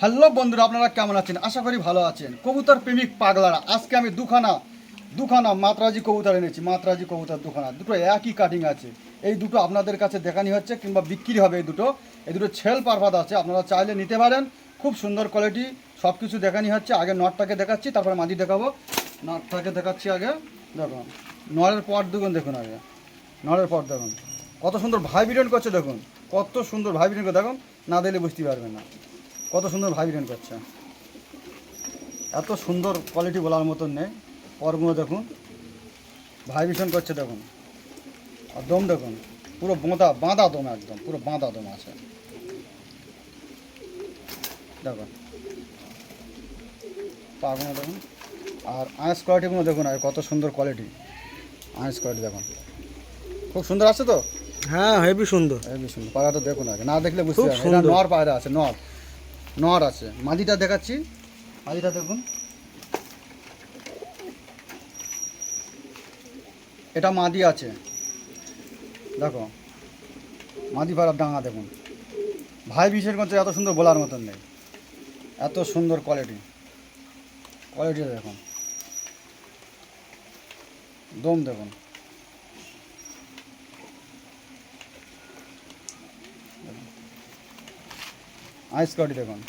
Hello বন্ধুরা, আপনারা কেমন আছেন? আশা করি ভালো আছেন। কবুতর প্রেমিক পাগলারা, আজকে আমি দুখানা মাত্রাজি কবুতর এনেছি। মাত্রাজি কবুতর দুটো একই কাটিং আছে। এই দুটো আপনাদের কাছে দেখানি হচ্ছে কিংবা বিক্রি হবে। এই দুটো ছেল পারভাদ আছে, আপনারা চাইলে নিতে পারেন। খুব সুন্দর কোয়ালিটি, সব কিছু দেখানি হচ্ছে। আগে নটটাকে দেখাচ্ছি, তারপরে মাদি দেখাবো। নটটাকে দেখাচ্ছি আগে। দেখুন নরের পর দেখুন আগে নরের পর দেখুন কত সুন্দর ভাইব্রেন্ট করছে। দেখুন কত সুন্দর ভাইব্রেন্ট করে, দেখুন না দিলে বুঝতে পারবেন না কত সুন্দর ভাইব্রেন্ট করছে। এত সুন্দর কোয়ালিটি বলার মতন নেই। পরগুলো দেখুন ভাইব্রেশন করছে, দেখুন। আর দম দেখুন, পুরো বাঁধা দম, একদম পুরো বাঁধা দম আছে। দেখুন পাগুলো দেখুন, আর আঁশ কোয়ালিটিগুলো দেখুন, আর কত সুন্দর কোয়ালিটি। আঁশ কোয়ালিটি দেখুন, খুব সুন্দর আছে তো। হ্যাঁ, হেবি সুন্দর। হেবি সুন্দর পায়রাটা দেখুন, আগে না দেখলে বুঝতে খুব পারবেন। এটা সুন্দর। নর পায়রা আছে, নর আছে। মাদিটা দেখাচ্ছি, মাদিটা দেখুন। এটা মাদি আছে, দেখো মাদি পাড়ার ডাঙা দেখুন। ভাই বিশের করছে, এত সুন্দর বলার মতন নেই। এত সুন্দর কোয়ালিটিটা দেখুন, দম দেখুন। আইস কোয়ালিটি দেখুন,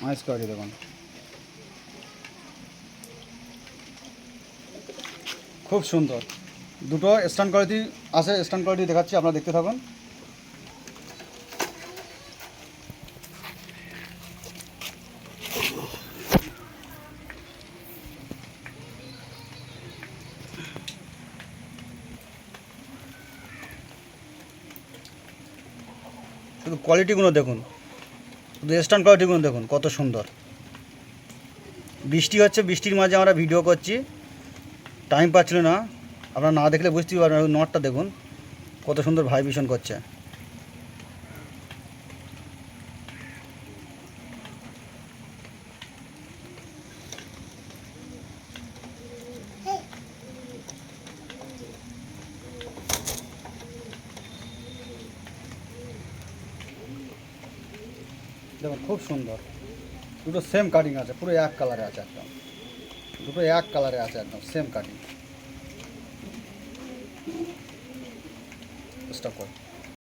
আইস কোয়ালিটি দেখুন, খুব সুন্দর। দুটো স্ট্যান্ড কোয়ালিটি আছে, স্ট্যান্ড কোয়ালিটি দেখাচ্ছি, আপনারা দেখতে থাকুন। শুধু কোয়ালিটিগুলো দেখুন, শুধু স্ট্যান্ড কোয়ালিটিগুলো দেখুন কত সুন্দর। বৃষ্টি হচ্ছে, বৃষ্টির মাঝে আমরা ভিডিও করছি, টাইম পাচ্ছিল না। আপনারা না দেখলে বুঝতেই পারবেন। নটটা দেখুন কত সুন্দর ভাইব্রেশন করছে। দেখুন খুব সুন্দর। দুটো সেম কাটিং আছে, পুরো এক কালারে আছে একদম। দুটো এক কালারে আছে, একদম সেম কাটিং। স্টপ কর।